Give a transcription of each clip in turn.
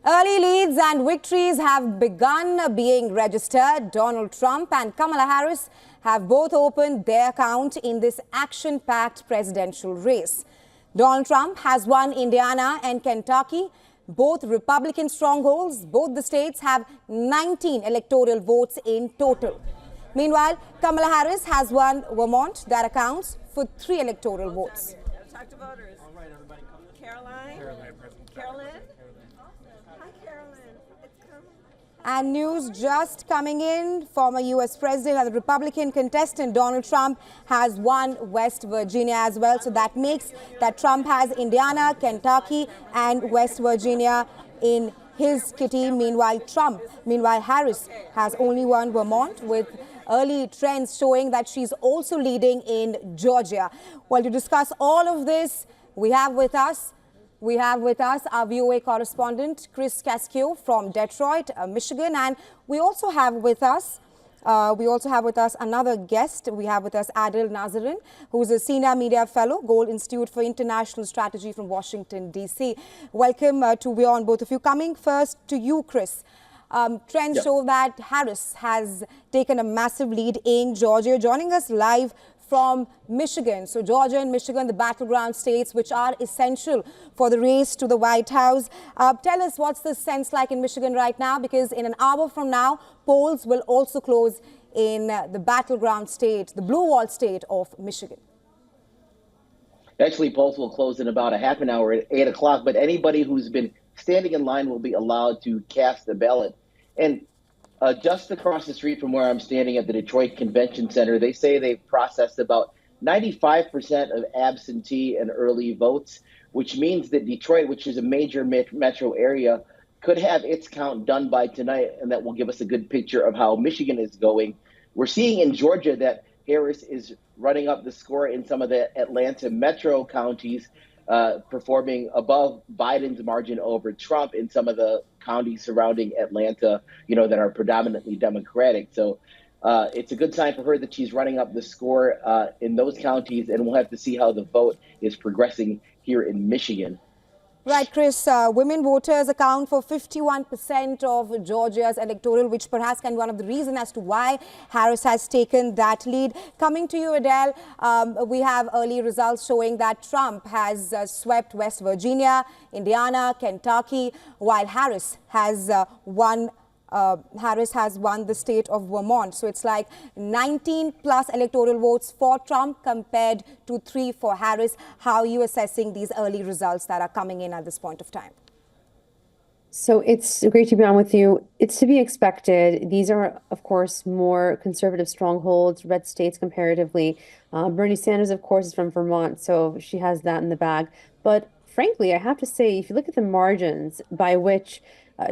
Early leads and victories have begun being registered. Donald Trump and Kamala Harris have both opened their account in this action-packed presidential race. Donald Trump has won Indiana and Kentucky, both Republican strongholds. Both the states have 19 electoral votes in total. Meanwhile, Kamala Harris has won Vermont. That accounts for 3 electoral votes. Talk to voters. All right, everybody. Caroline. Carolyn. Hi, Carolyn. It's coming. And news just coming in, former U.S. President and the Republican contestant Donald Trump has won West Virginia as well. So that makes that Trump has Indiana, Kentucky and West Virginia in his kitty. Meanwhile, Harris has only won Vermont, with early trends showing that she's also leading in Georgia. Well, to discuss all of this, we have with us our VOA correspondent Chris Cascio from Detroit, Michigan, and we also have with us another guest. We have with us Adil Nazarin, who is a senior media fellow, Gold Institute for International Strategy from Washington, D.C. Welcome to WION, both of you. Coming first to you, Chris. Trends show that Harris has taken a massive lead in Georgia. Joining us live from Michigan. So Georgia and Michigan, the battleground states, which are essential for the race to the White House. Tell us, what's the sense like in Michigan right now? Because in an hour from now, polls will also close in the battleground state, the blue wall state of Michigan. Actually, polls will close in about a half an hour at 8 o'clock, but anybody who's been standing in line will be allowed to cast the ballot. And just across the street from where I'm standing at the Detroit Convention Center, they say they've processed about 95% of absentee and early votes, which means that Detroit, which is a major metro area, could have its count done by tonight, and that will give us a good picture of how Michigan is going. We're seeing in Georgia that Harris is running up the score in some of the Atlanta metro counties, performing above Biden's margin over Trump in some of the counties surrounding Atlanta, that are predominantly Democratic. So it's a good sign for her that she's running up the score in those counties, and we'll have to see how the vote is progressing here in Michigan. Right, Chris. Women voters account for 51% of Georgia's electoral, which perhaps can be one of the reasons as to why Harris has taken that lead. Coming to you, Adele, we have early results showing that Trump has swept West Virginia, Indiana, Kentucky, while Harris has won the state of Vermont. So it's like 19 plus electoral votes for Trump compared to 3 for Harris. How are you assessing these early results that are coming in at this point of time? So it's great to be on with you. It's to be expected. These are, of course, more conservative strongholds, red states comparatively. Bernie Sanders, of course, is from Vermont, so she has that in the bag. But frankly, I have to say, if you look at the margins by which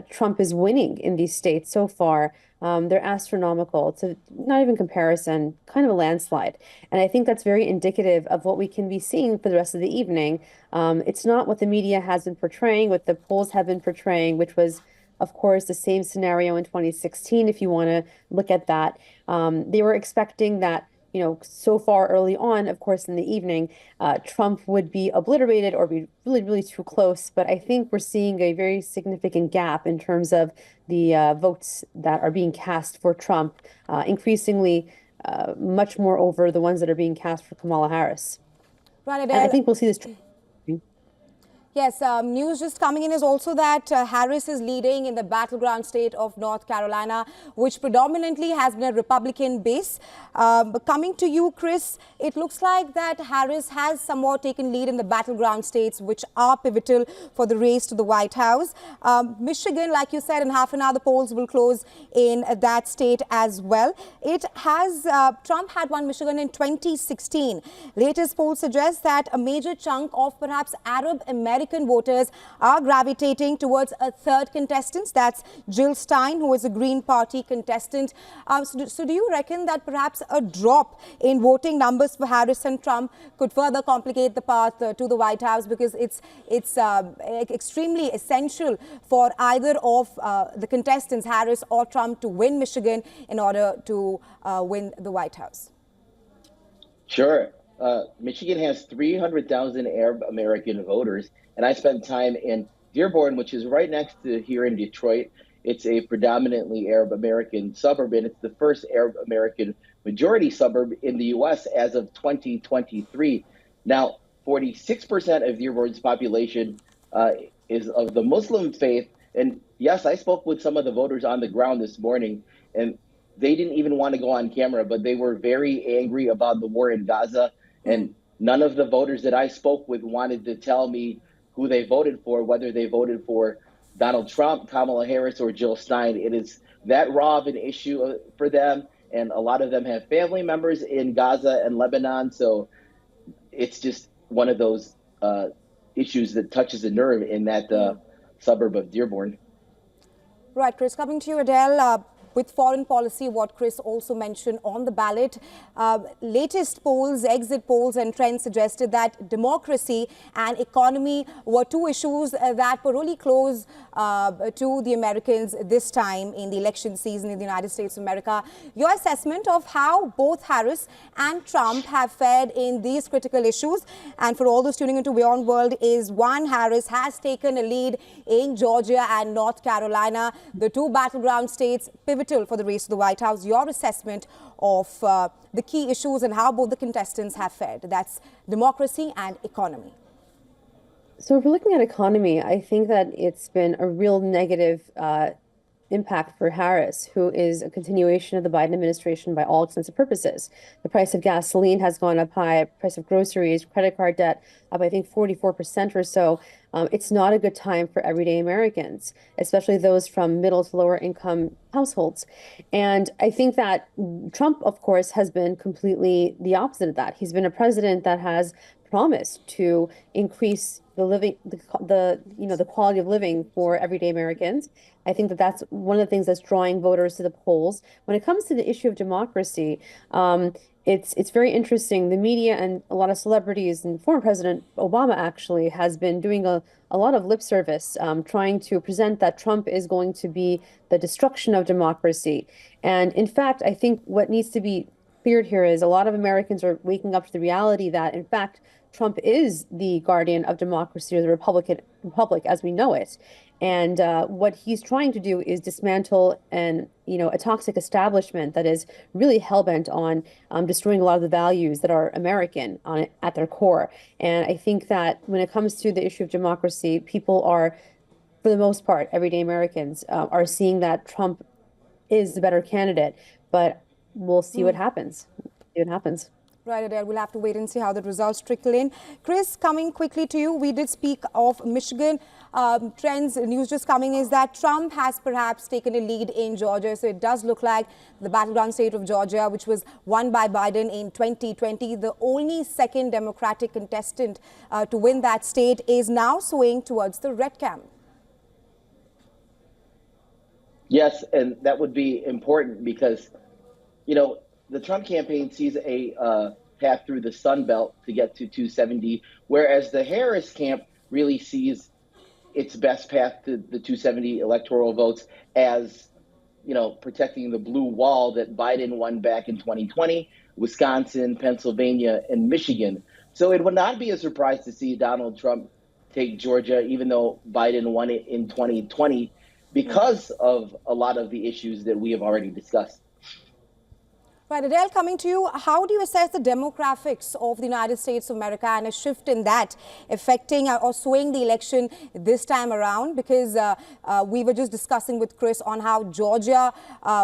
Trump is winning in these states so far, they're astronomical. It's not even comparison, kind of a landslide. And I think that's very indicative of what we can be seeing for the rest of the evening. It's not what the media has been portraying, what the polls have been portraying, which was, of course, the same scenario in 2016, if you want to look at that. They were expecting that, so far early on, of course, in the evening, Trump would be obliterated or be really, really too close. But I think we're seeing a very significant gap in terms of the votes that are being cast for Trump, increasingly much more over the ones that are being cast for Kamala Harris. Right, and I think we'll see this. Yes, news just coming in is also that Harris is leading in the battleground state of North Carolina, which predominantly has been a Republican base. But coming to you, Chris, it looks like that Harris has somewhat taken lead in the battleground states, which are pivotal for the race to the White House. Michigan, like you said, in half an hour, the polls will close in that state as well. It has, Trump had won Michigan in 2016. Latest polls suggest that a major chunk of perhaps Arab American voters are gravitating towards a third contestant. That's Jill Stein, who is a Green Party contestant. So do you reckon that perhaps a drop in voting numbers for Harris and Trump could further complicate the path to the White House, because it's extremely essential for either of the contestants, Harris or Trump, to win Michigan in order to win the White House? Sure. Michigan has 300,000 Arab American voters, and I spent time in Dearborn, which is right next to here in Detroit. It's a predominantly Arab American suburb, and it's the first Arab American majority suburb in the US as of 2023. Now, 46% of Dearborn's population is of the Muslim faith. And yes, I spoke with some of the voters on the ground this morning, and they didn't even want to go on camera, but they were very angry about the war in Gaza. And none of the voters that I spoke with wanted to tell me who they voted for, whether they voted for Donald Trump, Kamala Harris, or Jill Stein. It is that raw of an issue for them. And a lot of them have family members in Gaza and Lebanon. So it's just one of those issues that touches a nerve in that suburb of Dearborn. Right, Chris, coming to you, Adele. With foreign policy, what Chris also mentioned on the ballot, latest polls, exit polls and trends suggested that democracy and economy were two issues that were really close to the Americans this time in the election season in the United States of America. Your assessment of how both Harris and Trump have fared in these critical issues, and for all those tuning into WION World, is one, Harris has taken a lead in Georgia and North Carolina, the two battleground states pivotal for the race to the White House. Your assessment of the key issues and how both the contestants have fared. That's democracy and economy. So if we're looking at economy, I think that it's been a real negative impact for Harris, who is a continuation of the Biden administration by all extensive purposes. The price of gasoline has gone up high, price of groceries, credit card debt up, I think, 44% or so. It's not a good time for everyday Americans, especially those from middle to lower income households. And I think that Trump, of course, has been completely the opposite of that. He's been a president that has promised to increase the quality of living for everyday Americans. I think that that's one of the things that's drawing voters to the polls. When it comes to the issue of democracy, it's very interesting. The media and a lot of celebrities and former President Obama actually has been doing a lot of lip service, trying to present that Trump is going to be the destruction of democracy. And in fact, I think what needs to be cleared here is a lot of Americans are waking up to the reality that, in fact, Trump is the guardian of democracy, or the republic as we know it. And what he's trying to do is dismantle a toxic establishment that is really hell-bent on destroying a lot of the values that are American at their core. And I think that when it comes to the issue of democracy, people are, for the most part, everyday Americans are seeing that Trump is the better candidate. But we'll see what happens. Right, Adele, we'll have to wait and see how the results trickle in. Chris, coming quickly to you, we did speak of Michigan. Trends, news just coming is that Trump has perhaps taken a lead in Georgia. So it does look like the battleground state of Georgia, which was won by Biden in 2020, the only second Democratic contestant to win that state, is now swaying towards the red camp. Yes, and that would be important because, the Trump campaign sees a path through the Sun Belt to get to 270, whereas the Harris camp really sees its best path to the 270 electoral votes as, protecting the blue wall that Biden won back in 2020, Wisconsin, Pennsylvania, and Michigan. So it would not be a surprise to see Donald Trump take Georgia, even though Biden won it in 2020, because of a lot of the issues that we have already discussed. Right, Adele, coming to you, how do you assess the demographics of the United States of America and a shift in that affecting or swaying the election this time around? Because we were just discussing with Chris on how Georgia,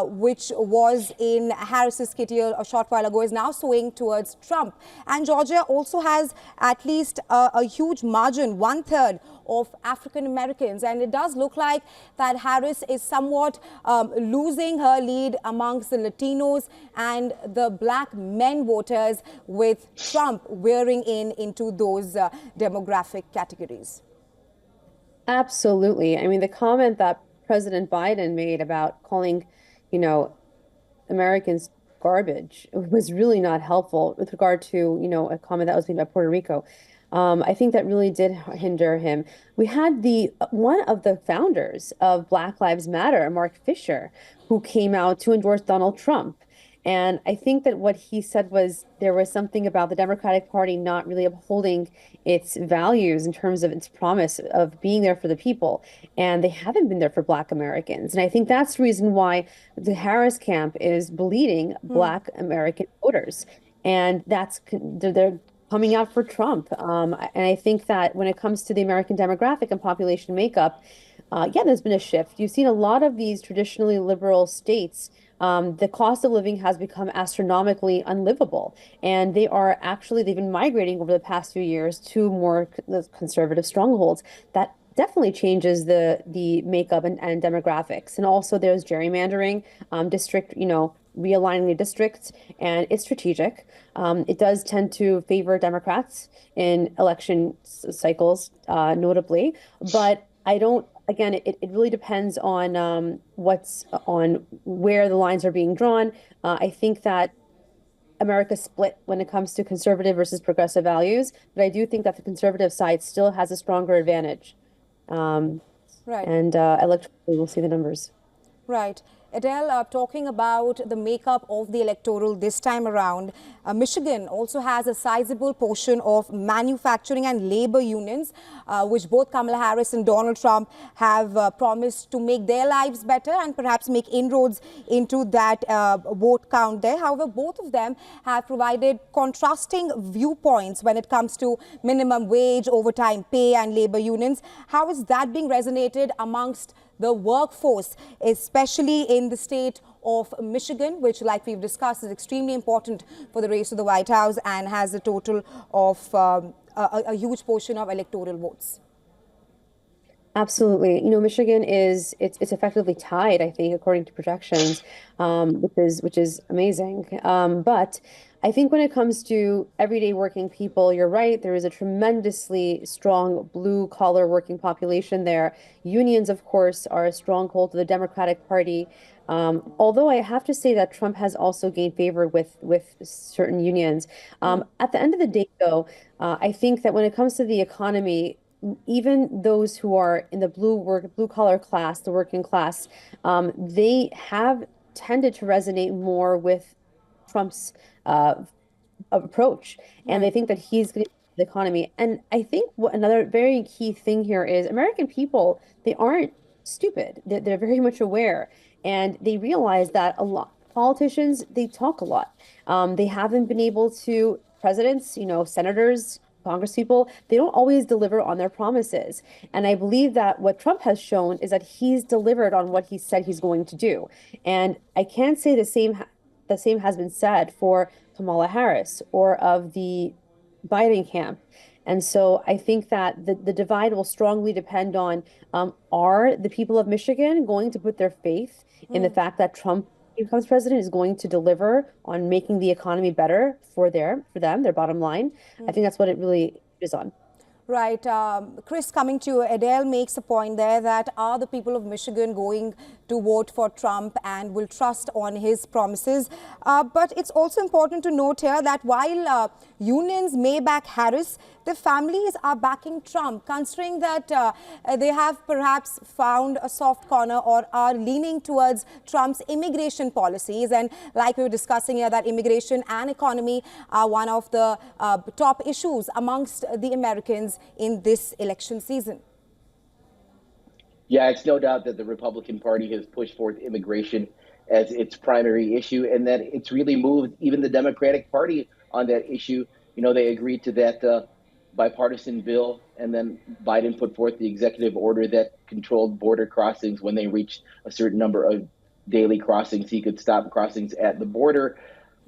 which was in Harris's kitty a short while ago, is now swaying towards Trump. And Georgia also has at least a huge margin, 1/3 of African Americans. And it does look like that Harris is somewhat losing her lead amongst the Latinos and the black men voters, with Trump wearing into those demographic categories. Absolutely. I mean, the comment that President Biden made about calling, Americans garbage was really not helpful with regard to, a comment that was made by Puerto Rico. I think that really did hinder him. We had one of the founders of Black Lives Matter, Mark Fisher, who came out to endorse Donald Trump. And I think that what he said was there was something about the Democratic Party not really upholding its values in terms of its promise of being there for the people. And they haven't been there for Black Americans. And I think that's the reason why the Harris camp is bleeding Black American voters. And they're coming out for Trump. And I think that when it comes to the American demographic and population makeup, yeah, there's been a shift. You've seen a lot of these traditionally liberal states. The cost of living has become astronomically unlivable, and they've been migrating over the past few years to more conservative strongholds. That definitely changes the makeup and demographics. And also there's gerrymandering, realigning the districts, and it's strategic. It does tend to favor Democrats in election cycles, notably, but I don't. Again, it really depends on where the lines are being drawn. I think that America's split when it comes to conservative versus progressive values, but I do think that the conservative side still has a stronger advantage. Um, Right. and electorally, we'll see the numbers. Right. Adele, talking about the makeup of the electoral this time around, Michigan also has a sizable portion of manufacturing and labor unions, which both Kamala Harris and Donald Trump have promised to make their lives better and perhaps make inroads into that vote count there. However, both of them have provided contrasting viewpoints when it comes to minimum wage, overtime pay and labor unions. How is that being resonated amongst the workforce, especially in the state of Michigan, which, like we've discussed, is extremely important for the race to the White House and has a total of a huge portion of electoral votes? Absolutely. Michigan it's effectively tied, I think, according to projections, which is amazing. But I think when it comes to everyday working people, you're right. There is a tremendously strong blue collar working population there. Unions, of course, are a stronghold of the Democratic Party. Although I have to say that Trump has also gained favor with certain unions. At the end of the day, though, I think that when it comes to the economy, even those who are in the blue collar class, the working class, they have tended to resonate more with Trump's approach, and they think that he's going to the economy. And I think what another very key thing here is American people, they aren't stupid. They're very much aware, and they realize that a lot politicians, they talk a lot. They haven't been able to presidents, senators, congresspeople, they don't always deliver on their promises. And I believe that what Trump has shown is that he's delivered on what he said he's going to do. And I can't say the same has been said for Kamala Harris or of the Biden camp. And so I think that the divide will strongly depend on are the people of Michigan going to put their faith in the fact that Trump becomes president is going to deliver on making the economy better for them, their bottom line. I think that's what it really is on. Right. Chris, coming to you, Adele makes a point there that are the people of Michigan going to vote for Trump and will trust on his promises? But it's also important to note here that while unions may back Harris, the families are backing Trump, considering that they have perhaps found a soft corner or are leaning towards Trump's immigration policies. And like we were discussing here, that immigration and economy are one of the top issues amongst the Americans in this election season. Yeah, it's no doubt that the Republican Party has pushed forth immigration as its primary issue, and that it's really moved even the Democratic Party on that issue. They agreed to that bipartisan bill, and then Biden put forth the executive order that controlled border crossings. When they reached a certain number of daily crossings, he could stop crossings at the border.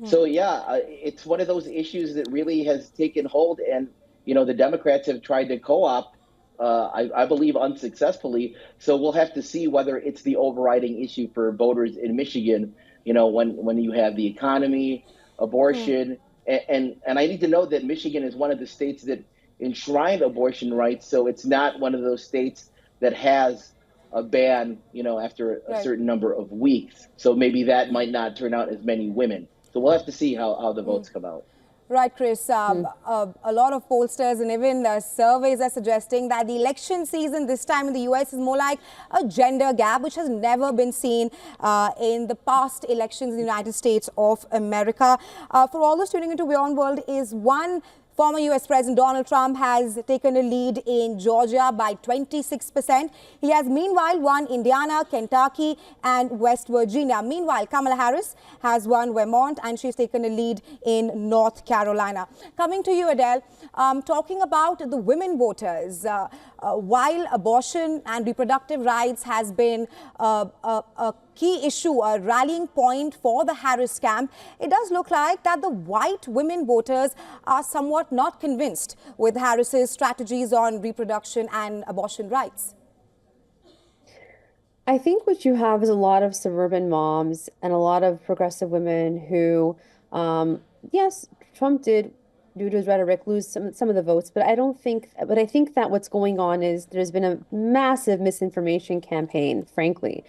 So yeah, it's one of those issues that really has taken hold, and the Democrats have tried to co-opt, I believe unsuccessfully. So we'll have to see whether it's the overriding issue for voters in Michigan, when you have the economy, abortion, and I need to know that Michigan is one of the states that enshrined abortion rights. So it's not one of those states that has a ban, after a certain number of weeks. So maybe that might not turn out as many women. So we'll have to see how the votes come out. Right, Chris. A lot of pollsters and even surveys are suggesting that the election season this time in the US is more like a gender gap, which has never been seen in the past elections in the United States of America. For all those tuning into WION World, is one former US President Donald Trump has taken a lead in Georgia by 26%. He has meanwhile won Indiana, Kentucky and West Virginia. Meanwhile, Kamala Harris has won Vermont and she's taken a lead in North Carolina. Coming to you, Adele, talking about the women voters. While abortion and reproductive rights has been a key issue, a rallying point for the Harris camp, it does look like that the white women voters are somewhat not convinced with Harris's strategies on reproduction and abortion rights. I think what you have is a lot of suburban moms and a lot of progressive women who, yes, Trump did, due to his rhetoric, lose some of the votes, but I think that what's going on is there's been a massive misinformation campaign, frankly,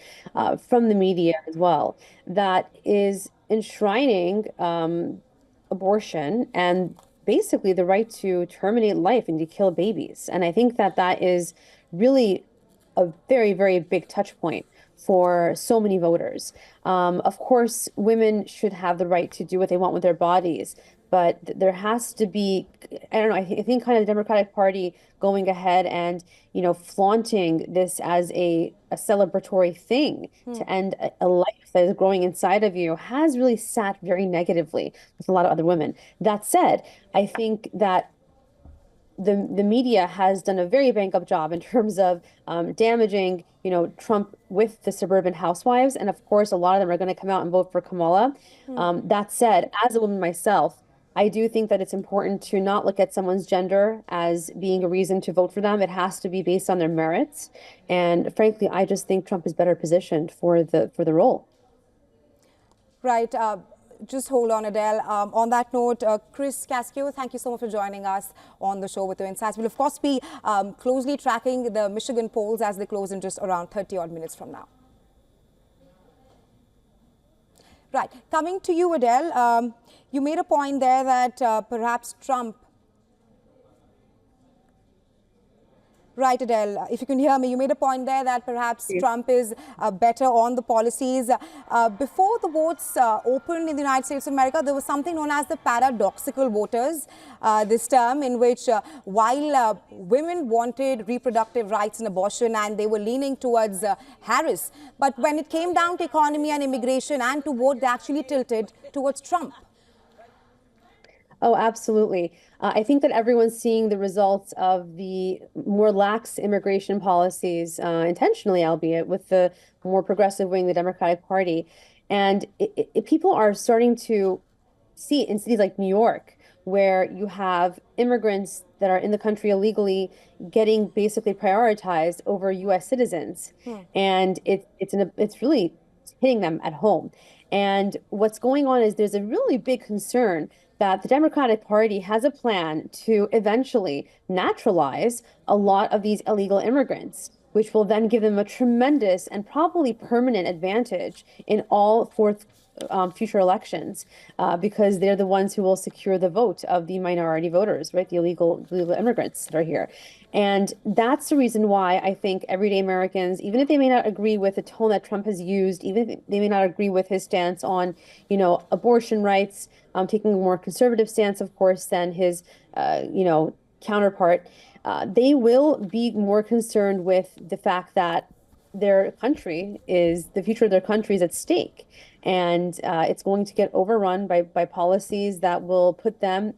from the media as well, that is enshrining abortion and basically the right to terminate life and to kill babies. And I think that that is really a very, very big touch point for so many voters. Of course, women should have the right to do what they want with their bodies, but there has to be, I don't know, I think kind of the Democratic Party going ahead and, flaunting this as a celebratory thing to end a life that is growing inside of you has really sat very negatively with a lot of other women. That said, I think that the media has done a very bang-up job in terms of damaging, Trump with the suburban housewives. And of course, a lot of them are going to come out and vote for Kamala. That said, as a woman myself, I do think that it's important to not look at someone's gender as being a reason to vote for them. It has to be based on their merits. And frankly, I just think Trump is better positioned for the role. Right. Just hold on, Adele. On that note, Chris Cascio, thank you so much for joining us on the show with your insights. We'll, of course, be closely tracking the Michigan polls as they close in just around 30-odd minutes from now. Right. Coming to you, Adele, you made a point there that perhaps Trump. Right, Adele, if you can hear me, you made a point there that perhaps Trump is better on the policies. Before the votes opened in the United States of America, there was something known as the paradoxical voters this term, in which while women wanted reproductive rights and abortion and they were leaning towards Harris, but when it came down to economy and immigration and to vote, they actually tilted towards Trump. Oh, absolutely. I think that everyone's seeing the results of the more lax immigration policies, intentionally, albeit, with the more progressive wing, the Democratic Party. And people are starting to see in cities like New York, where you have immigrants that are in the country illegally getting basically prioritized over U.S. citizens. And it's really hitting them at home. And what's going on is there's a really big concern that the Democratic Party has a plan to eventually naturalize a lot of these illegal immigrants, which will then give them a tremendous and probably permanent advantage in all future elections, because they're the ones who will secure the vote of the minority voters, right? The illegal immigrants that are here. And that's the reason why I think everyday Americans, even if they may not agree with the tone that Trump has used, even if they may not agree with his stance on, abortion rights, taking a more conservative stance, of course, than his, counterpart, they will be more concerned with the fact that their country is, the future of their country is at stake. And it's going to get overrun by policies that will put them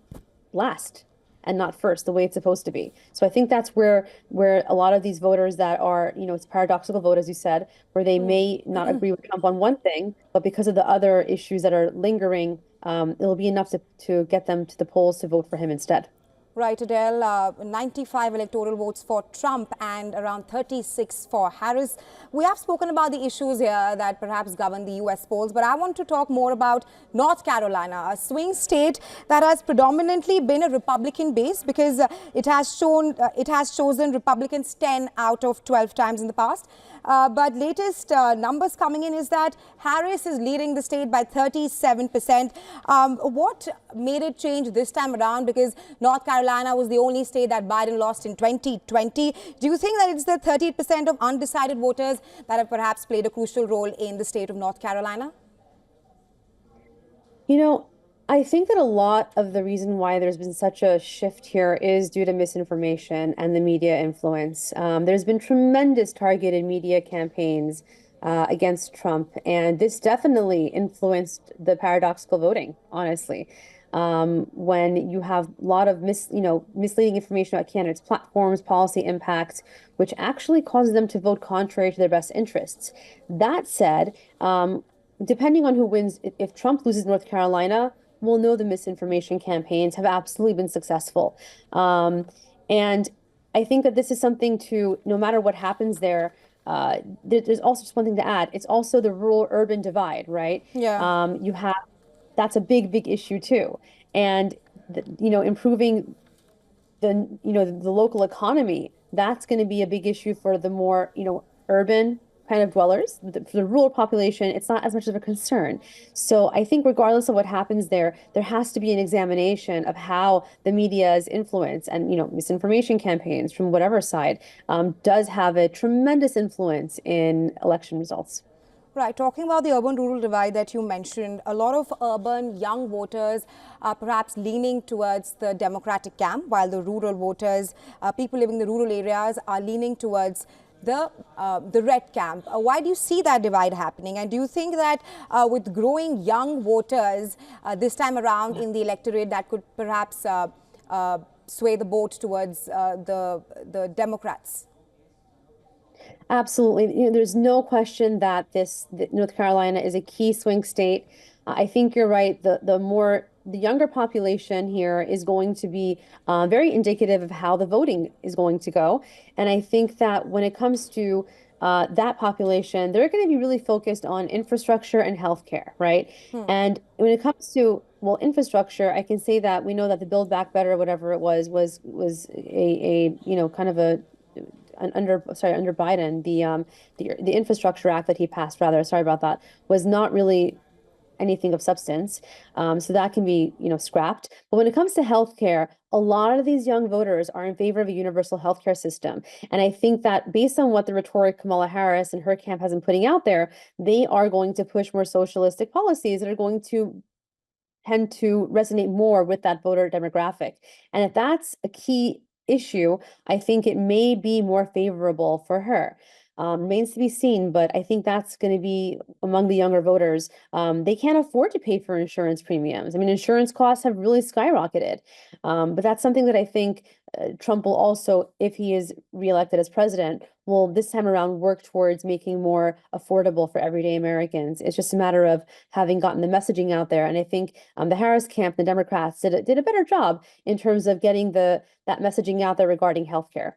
last and not first, the way it's supposed to be. So I think that's where a lot of these voters that are, it's paradoxical vote, as you said, where they may not agree with Trump on one thing, but because of the other issues that are lingering, it'll be enough to get them to the polls to vote for him instead. Right, Adele, 95 electoral votes for Trump and around 36 for Harris. We have spoken about the issues here that perhaps govern the U.S. polls, but I want to talk more about North Carolina, a swing state that has predominantly been a Republican base because it has chosen Republicans 10 out of 12 times in the past. But latest numbers coming in is that Harris is leading the state by 37%. What made it change this time around? Because North Carolina was the only state that Biden lost in 2020. Do you think that it's the 30% of undecided voters that have perhaps played a crucial role in the state of North Carolina? You know, I think that a lot of the reason why there's been such a shift here is due to misinformation and the media influence. There's been tremendous targeted media campaigns against Trump, and this definitely influenced the paradoxical voting, honestly. When you have a lot of misleading information about candidates' platforms, policy impacts, which actually causes them to vote contrary to their best interests. That said, depending on who wins, if Trump loses North Carolina, we'll know the misinformation campaigns have absolutely been successful. And I think that this is something to, no matter what happens there, there's also just one thing to add. It's also the rural-urban divide, right? Yeah. That's a big issue too. And, improving the local economy, that's going to be a big issue for the more, urban kind of dwellers. For the rural population, it's not as much of a concern. So I think regardless of what happens there, there has to be an examination of how the media's influence and, misinformation campaigns from whatever side does have a tremendous influence in election results. Right. Talking about the urban-rural divide that you mentioned, a lot of urban young voters are perhaps leaning towards the Democratic camp, while the rural voters, people living in the rural areas, are leaning towards the red camp. Why do you see that divide happening? And do you think that with growing young voters this time around in the electorate, that could perhaps sway the vote towards the Democrats? Absolutely. There's no question that North Carolina is a key swing state. I think you're right. The younger population here is going to be very indicative of how the voting is going to go. And I think that when it comes to that population, they're going to be really focused on infrastructure and healthcare, right? And when it comes to, well, infrastructure, I can say that we know that the Build Back Better, whatever it was a kind of a under Biden, the Infrastructure Act that he passed, rather, sorry about that, was not really anything of substance. So that can be, scrapped. But when it comes to healthcare, a lot of these young voters are in favor of a universal healthcare system. And I think that based on what the rhetoric Kamala Harris and her camp has been putting out there, they are going to push more socialistic policies that are going to tend to resonate more with that voter demographic. And if that's a key issue, I think it may be more favorable for her. Remains to be seen, but I think that's going to be among the younger voters. They can't afford to pay for insurance premiums. I mean, insurance costs have really skyrocketed. But that's something that I think Trump will also, if he is reelected as president, will this time around work towards making more affordable for everyday Americans. It's just a matter of having gotten the messaging out there. And I think the Harris camp, the Democrats, did a better job in terms of getting that messaging out there regarding healthcare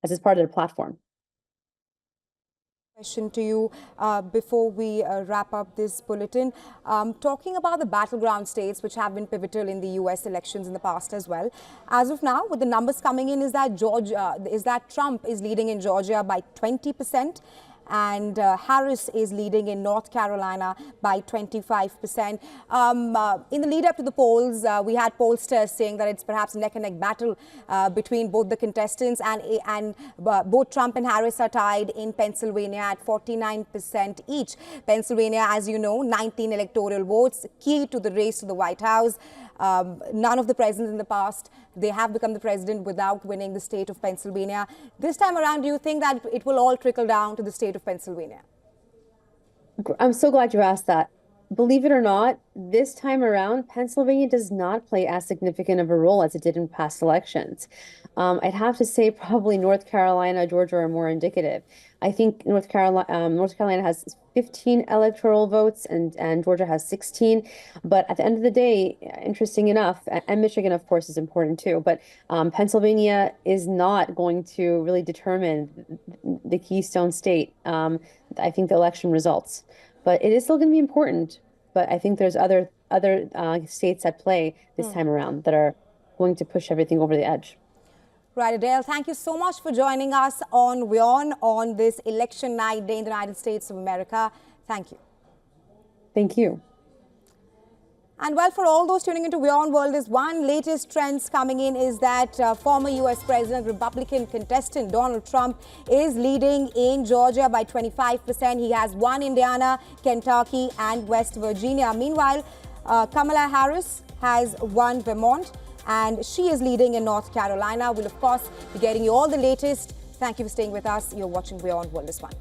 as part of their platform. Question to you before we wrap up this bulletin. Talking about the battleground states, which have been pivotal in the U.S. elections in the past as well. As of now, with the numbers coming in, is that Trump is leading in Georgia by 20%. And Harris is leading in North Carolina by 25%. In the lead up to the polls, we had pollsters saying that it's perhaps a neck-and-neck battle between both the contestants, and both Trump and Harris are tied in Pennsylvania at 49% each. Pennsylvania, as you know, 19 electoral votes, key to the race to the White House. None of the presidents in the past, they have become the president without winning the state of Pennsylvania. This time around, do you think that it will all trickle down to the state of Pennsylvania? I'm so glad you asked that. believe it or not, this time around, Pennsylvania does not play as significant of a role as it did in past elections. I'd have to say probably North Carolina, Georgia are more indicative. I think North Carolina has 15 electoral votes and Georgia has 16. But at the end of the day, interesting enough, and Michigan, of course, is important too. But Pennsylvania is not going to really determine the Keystone State. I think the election results, but it is still going to be important. But I think there's other states at play this time around that are going to push everything over the edge. Right, Adele, thank you so much for joining us on WION on this election night day in the United States of America. Thank you. Thank you. And well, for all those tuning into WION World, is one latest trends coming in is that former U.S. President, Republican contestant Donald Trump is leading in Georgia by 25%. He has won Indiana, Kentucky and West Virginia. Meanwhile, Kamala Harris has won Vermont, and she is leading in North Carolina. We'll, of course, be getting you all the latest. Thank you for staying with us. You're watching WION World this one.